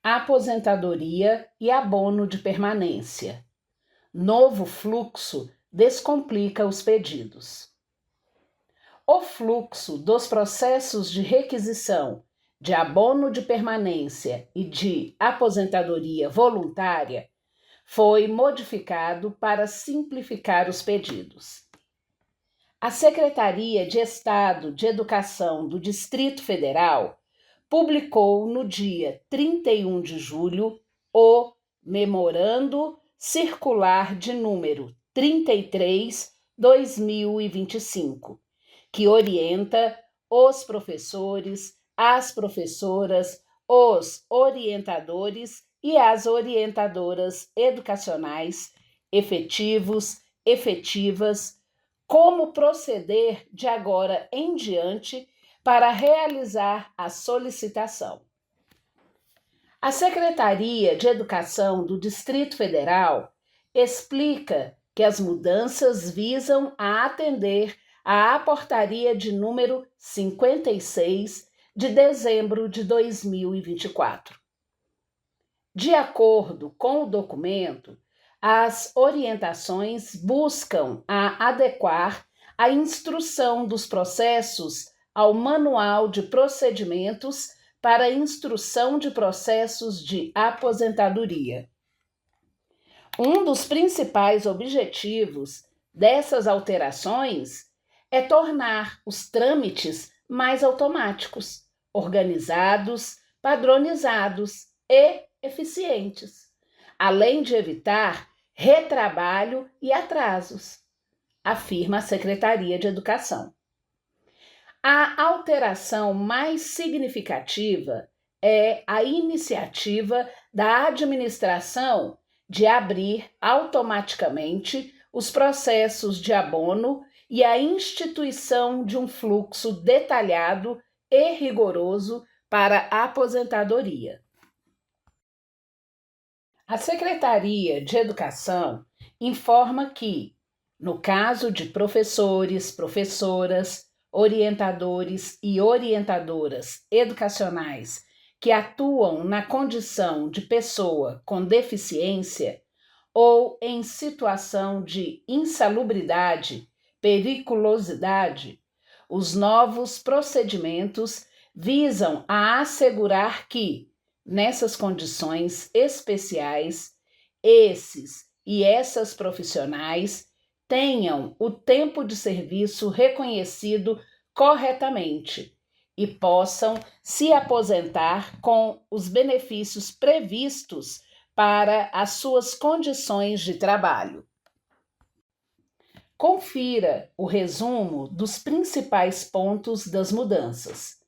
aposentadoria e abono de permanência. Novo fluxo descomplica os pedidos. O fluxo dos processos de requisição de abono de permanência e de aposentadoria voluntária foi modificado para simplificar os pedidos. A Secretaria de Estado de Educação do Distrito Federal publicou no dia 31 de julho o Memorando Circular de número 33/2025, que orienta os professores, as professoras, os orientadores e as orientadoras educacionais, efetivos, efetivas, como proceder de agora em diante para realizar a solicitação. A Secretaria de Educação do Distrito Federal explica que as mudanças visam a atender à Portaria de número 56 de dezembro de 2024. De acordo com o documento, as orientações buscam adequar a instrução dos processos ao Manual de Procedimentos para a Instrução de Processos de Aposentadoria. Um dos principais objetivos dessas alterações é tornar os trâmites mais automáticos, organizados, padronizados e eficientes, além de evitar retrabalho e atrasos, afirma a Secretaria de Educação. A alteração mais significativa é a iniciativa da administração de abrir automaticamente os processos de abono e a instituição de um fluxo detalhado e rigoroso para a aposentadoria. A Secretaria de Educação informa que, no caso de professores, professoras, orientadores e orientadoras educacionais que atuam na condição de pessoa com deficiência ou em situação de insalubridade, periculosidade, os novos procedimentos visam a assegurar que, nessas condições especiais, esses e essas profissionais tenham o tempo de serviço reconhecido corretamente e possam se aposentar com os benefícios previstos para as suas condições de trabalho. Confira o resumo dos principais pontos das mudanças.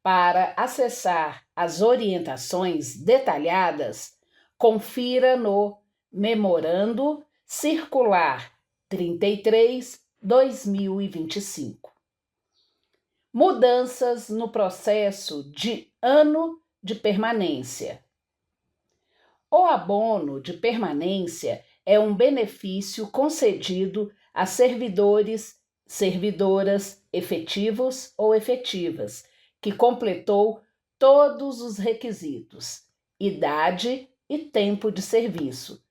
Para acessar as orientações detalhadas, confira no Memorando Circular 33/2025. Mudanças no processo de ano de permanência. O abono de permanência é um benefício concedido a servidores, servidoras, efetivos ou efetivas, que completou todos os requisitos, idade e tempo de serviço,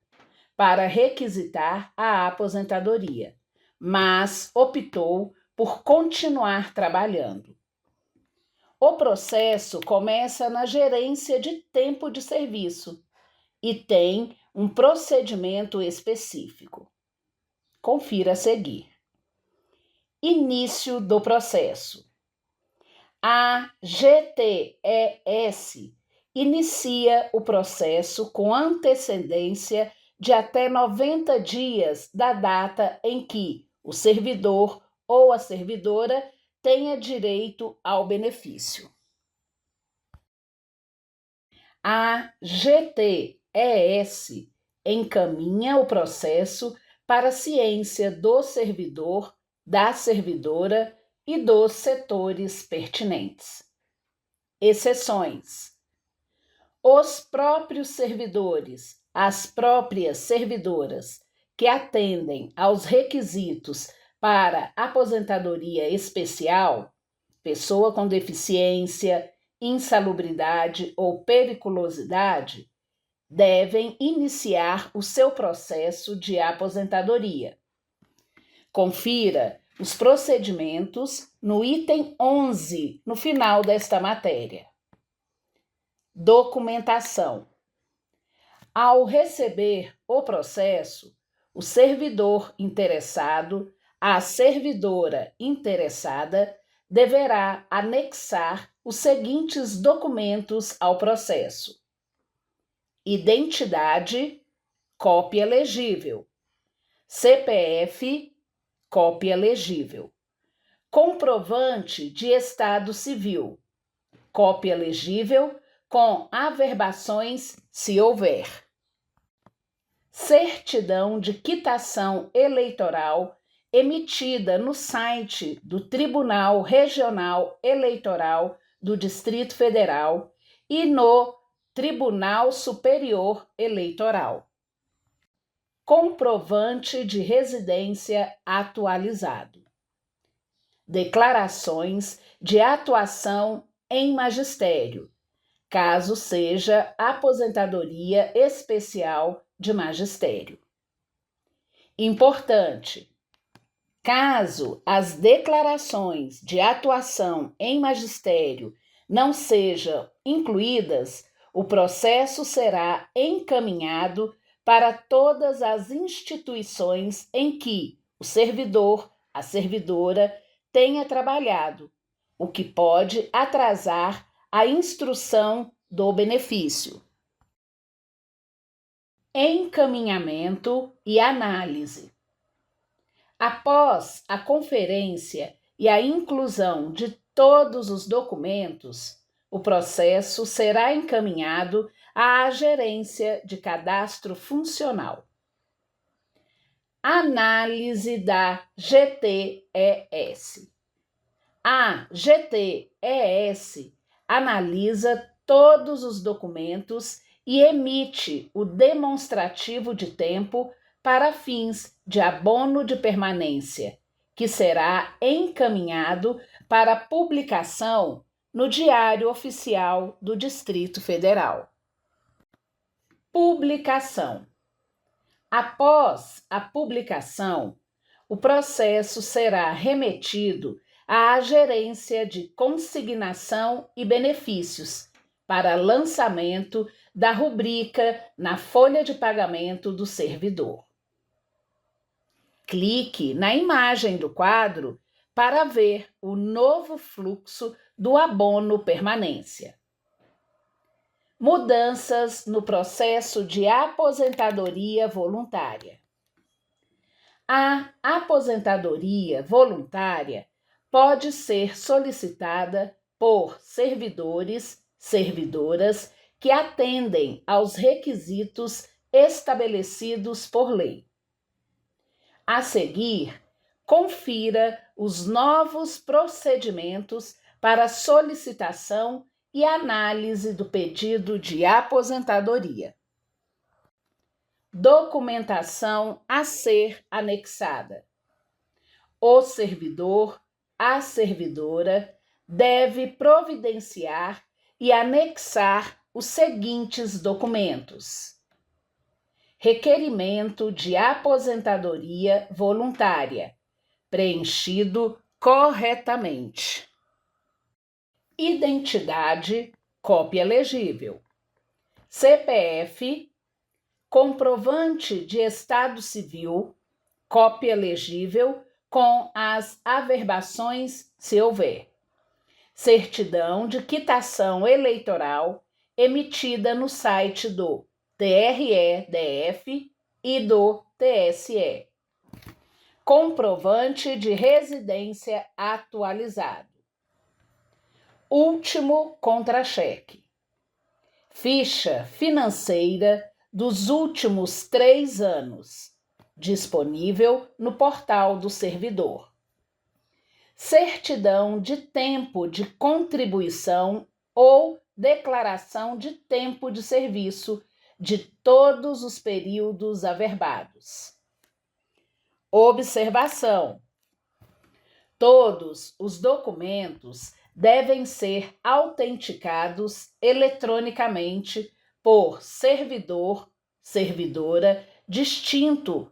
para requisitar a aposentadoria, mas optou por continuar trabalhando. O processo começa na gerência de tempo de serviço e tem um procedimento específico. Confira a seguir. Início do processo. A GTES inicia o processo com antecedência de até 90 dias da data em que o servidor ou a servidora tenha direito ao benefício. A GTES encaminha o processo para a ciência do servidor, da servidora e dos setores pertinentes. Exceções. Os próprios servidores, as próprias servidoras que atendem aos requisitos para aposentadoria especial, pessoa com deficiência, insalubridade ou periculosidade, devem iniciar o seu processo de aposentadoria. Confira os procedimentos no item 11, no final desta matéria. Documentação. Ao receber o processo, o servidor interessado, a servidora interessada, deverá anexar os seguintes documentos ao processo: identidade, cópia legível; CPF, cópia legível; comprovante de estado civil, cópia legível com averbações, se houver; certidão de quitação eleitoral emitida no site do Tribunal Regional Eleitoral do Distrito Federal e no Tribunal Superior Eleitoral; comprovante de residência atualizado; declarações de atuação em magistério, caso seja aposentadoria especial de magistério. Importante: caso as declarações de atuação em magistério não sejam incluídas, o processo será encaminhado para todas as instituições em que o servidor, a servidora, tenha trabalhado, o que pode atrasar a instrução do benefício. Encaminhamento e análise. Após a conferência e a inclusão de todos os documentos, o processo será encaminhado à Gerência de Cadastro Funcional. Análise da GTES. A GTES analisa todos os documentos e emite o demonstrativo de tempo para fins de abono de permanência, que será encaminhado para publicação no Diário Oficial do Distrito Federal. Publicação. Após a publicação, o processo será remetido à Gerência de Consignação e Benefícios para lançamento da rubrica na folha de pagamento do servidor. Clique na imagem do quadro para ver o novo fluxo do abono permanência. Mudanças no processo de aposentadoria voluntária. A aposentadoria voluntária pode ser solicitada por servidores, servidoras que atendem aos requisitos estabelecidos por lei. A seguir, confira os novos procedimentos para solicitação e análise do pedido de aposentadoria. Documentação a ser anexada. O servidor, a servidora, deve providenciar e anexar os seguintes documentos: requerimento de aposentadoria voluntária, preenchido corretamente; identidade, cópia legível; CPF, comprovante de estado civil, cópia legível com as averbações, se houver; certidão de quitação eleitoral emitida no site do TRE-DF e do TSE; comprovante de residência atualizado; último contra-cheque; ficha financeira dos últimos 3 anos, disponível no portal do servidor; certidão de tempo de contribuição ou declaração de tempo de serviço de todos os períodos averbados. Observação: todos os documentos devem ser autenticados eletronicamente por servidor, servidora distinta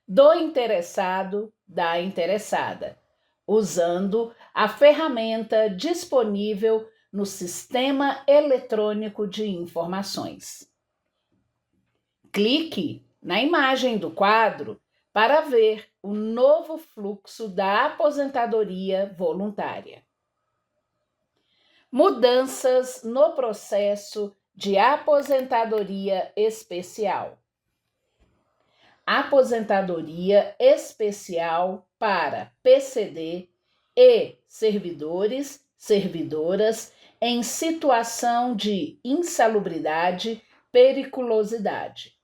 do interessado, da interessada, usando a ferramenta disponível no Sistema Eletrônico de Informações. Clique na imagem do quadro para ver o novo fluxo da aposentadoria voluntária. Mudanças no processo de aposentadoria especial. Aposentadoria especial para PCD e servidores, servidoras em situação de insalubridade, periculosidade.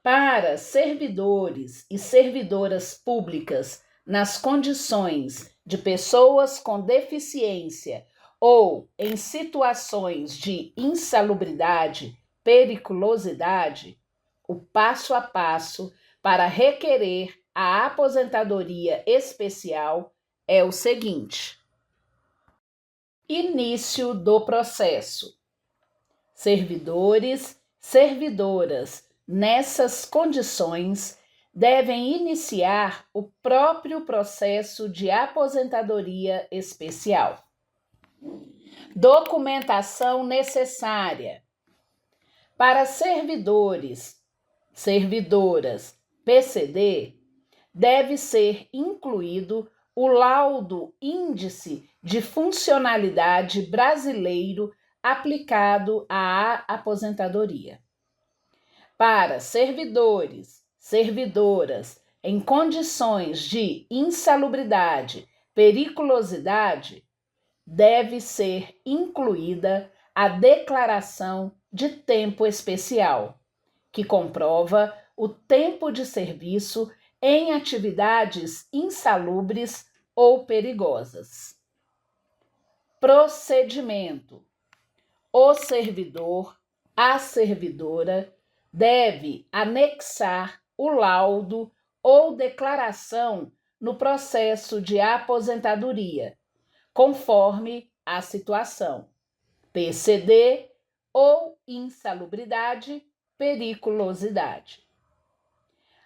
Para servidores e servidoras públicas nas condições de pessoas com deficiência ou em situações de insalubridade, periculosidade, o passo a passo para requerer a aposentadoria especial é o seguinte: início do processo. Servidores, servidoras nessas condições devem iniciar o próprio processo de aposentadoria especial. Documentação necessária. Para servidores, servidoras, PCD, deve ser incluído o laudo Índice de Funcionalidade Brasileiro aplicado à aposentadoria. Para servidores, servidoras em condições de insalubridade, periculosidade, deve ser incluída a declaração de tempo especial, que comprova o tempo de serviço em atividades insalubres ou perigosas. Procedimento: o servidor, a servidora, deve anexar o laudo ou declaração no processo de aposentadoria, conforme a situação, PCD ou insalubridade, periculosidade.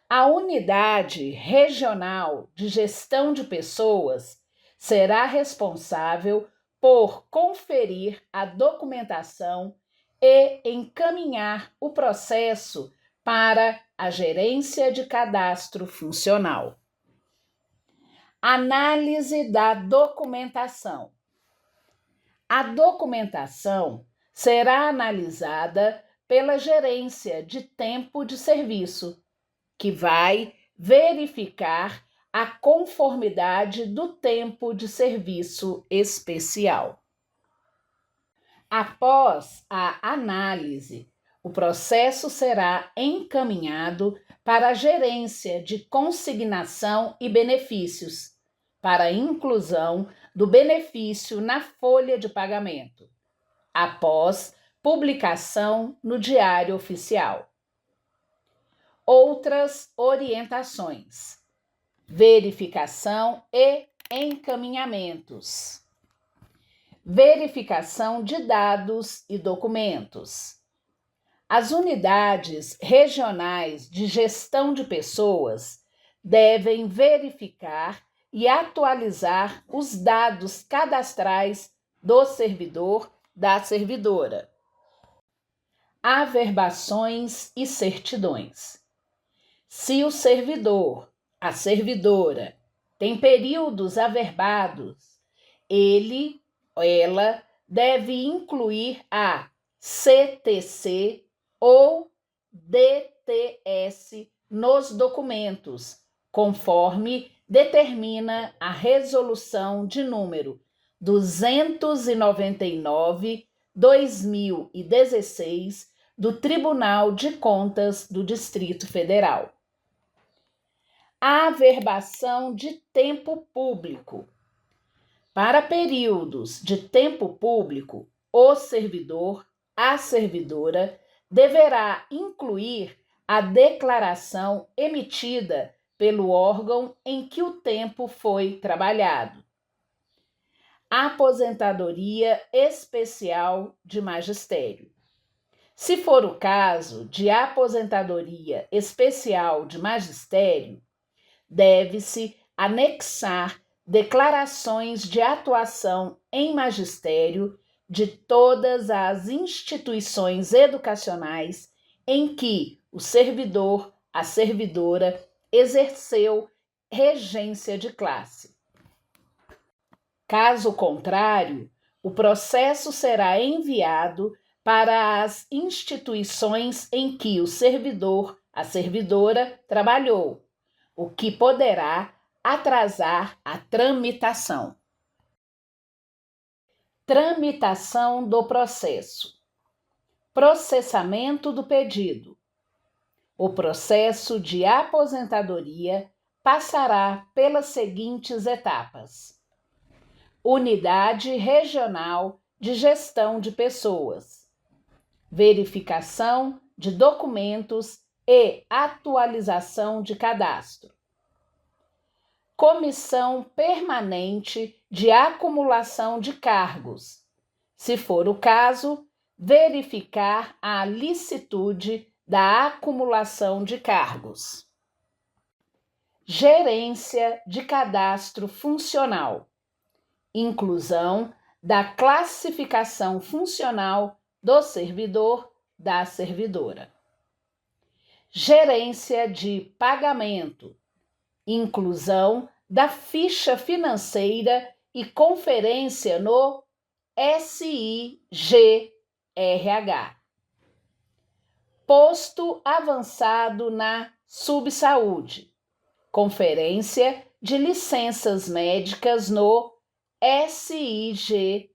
A Unidade Regional de Gestão de Pessoas será responsável por conferir a documentação e encaminhar o processo para a Gerência de Cadastro Funcional. Análise da documentação. A documentação será analisada pela Gerência de Tempo de Serviço, que vai verificar a conformidade do tempo de serviço especial. Após a análise, o processo será encaminhado para a Gerência de Consignação e Benefícios, para a inclusão do benefício na folha de pagamento, após publicação no Diário Oficial. Outras orientações: verificação e encaminhamentos. Verificação de dados e documentos. As unidades regionais de gestão de pessoas devem verificar e atualizar os dados cadastrais do servidor, da servidora. Averbações e certidões. Se o servidor, a servidora, tem períodos averbados, ela deve incluir a CTC ou DTS nos documentos, conforme determina a resolução de número 299/2016 do Tribunal de Contas do Distrito Federal. Averbação de tempo público. Para períodos de tempo público, o servidor, a servidora, deverá incluir a declaração emitida pelo órgão em que o tempo foi trabalhado. aposentadoria especial de magistério. Se for o caso de aposentadoria especial de magistério, deve-se anexar declarações de atuação em magistério de todas as instituições educacionais em que o servidor, a servidora, exerceu regência de classe. Caso contrário, o processo será enviado para as instituições em que o servidor, a servidora, trabalhou, o que poderá atrasar a tramitação. Tramitação do processo. Processamento do pedido. O processo de aposentadoria passará pelas seguintes etapas: Unidade Regional de Gestão de Pessoas, verificação de documentos e atualização de cadastro. Comissão Permanente de Acumulação de Cargos, se for o caso, verificar a licitude da acumulação de cargos. Gerência de Cadastro Funcional, inclusão da classificação funcional do servidor, da servidora. Gerência de Pagamento, inclusão da ficha financeira e conferência no SIGRH. Posto avançado na subsaúde, conferência de licenças médicas no SIGRH.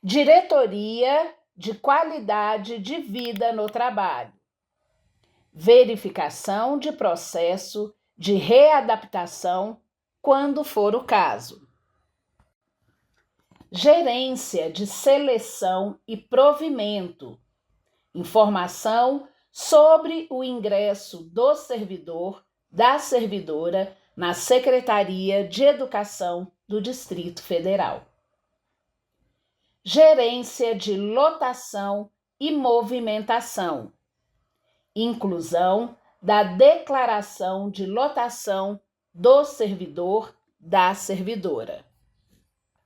Diretoria de Qualidade de Vida no Trabalho, verificação de processo de readaptação, quando for o caso. Gerência de Seleção e Provimento, informação sobre o ingresso do servidor, da servidora, na Secretaria de Educação do Distrito Federal. Gerência de Lotação e Movimentação, inclusão da declaração de lotação do servidor, da servidora.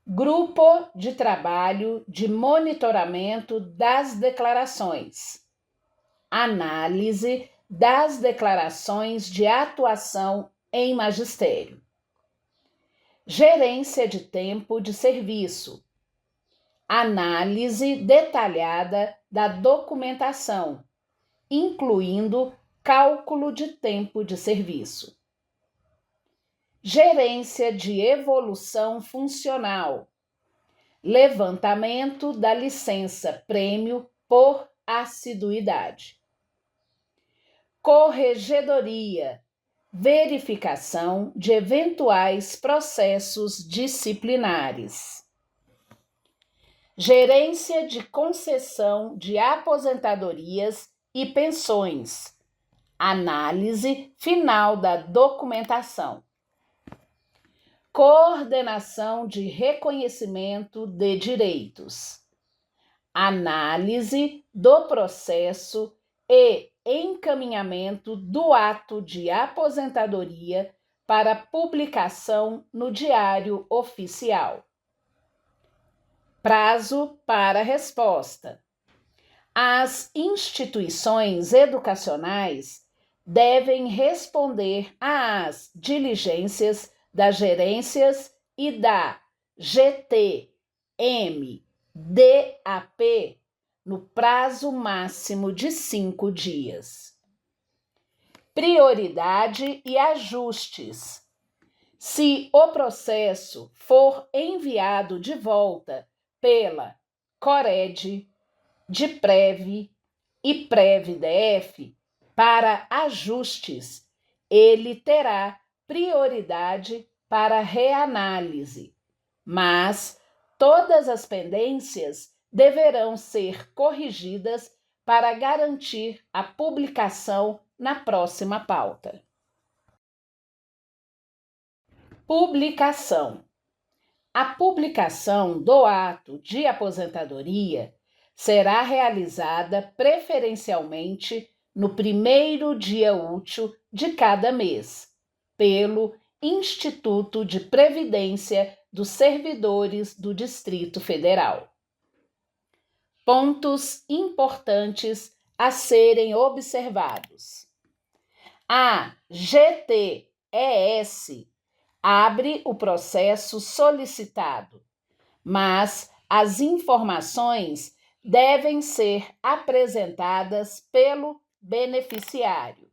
Grupo de Trabalho de Monitoramento das Declarações. Análise das declarações de atuação em magistério. Gerência de Tempo de Serviço. Análise detalhada da documentação, incluindo cálculo de tempo de serviço. Gerência de Evolução Funcional. Levantamento da licença-prêmio por assiduidade. Corregedoria. Verificação de eventuais processos disciplinares. Gerência de Concessão de Aposentadorias e Pensões. Análise final da documentação. Coordenação de Reconhecimento de Direitos. Análise do processo e encaminhamento do ato de aposentadoria para publicação no Diário Oficial. Prazo para resposta. As instituições educacionais devem responder às diligências das gerências e da GT-MDAP no prazo máximo de 5 dias. Prioridade e ajustes. Se o processo for enviado de volta pela CORED, DIPREV e PREV-DF para ajustes, ele terá prioridade para reanálise, mas todas as pendências deverão ser corrigidas para garantir a publicação na próxima pauta. Publicação. A publicação do ato de aposentadoria será realizada preferencialmente no primeiro dia útil de cada mês, pelo Instituto de Previdência dos Servidores do Distrito Federal. Pontos importantes a serem observados. A GTES abre o processo solicitado, mas as informações devem ser apresentadas pelo beneficiário.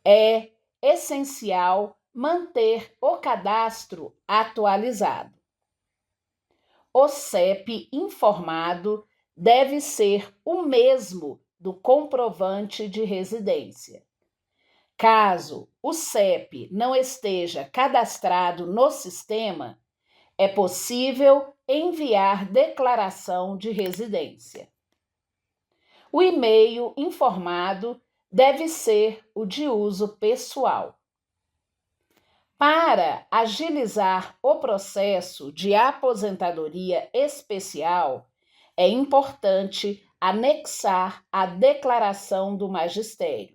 É essencial manter o cadastro atualizado. O CEP informado deve ser o mesmo do comprovante de residência. Caso o CEP não esteja cadastrado no sistema, é possível enviar declaração de residência. O e-mail informado deve ser o de uso pessoal. Para agilizar o processo de aposentadoria especial, é importante anexar a declaração do magistério.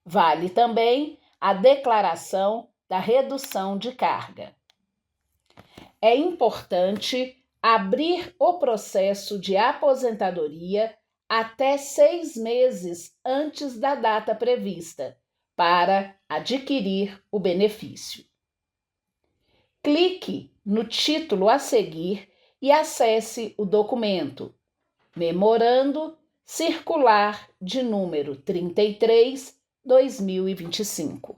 Vale também a declaração da redução de carga. É importante abrir o processo de aposentadoria até 6 meses antes da data prevista, para adquirir o benefício. Clique no título a seguir e acesse o documento Memorando Circular de número 33/2025.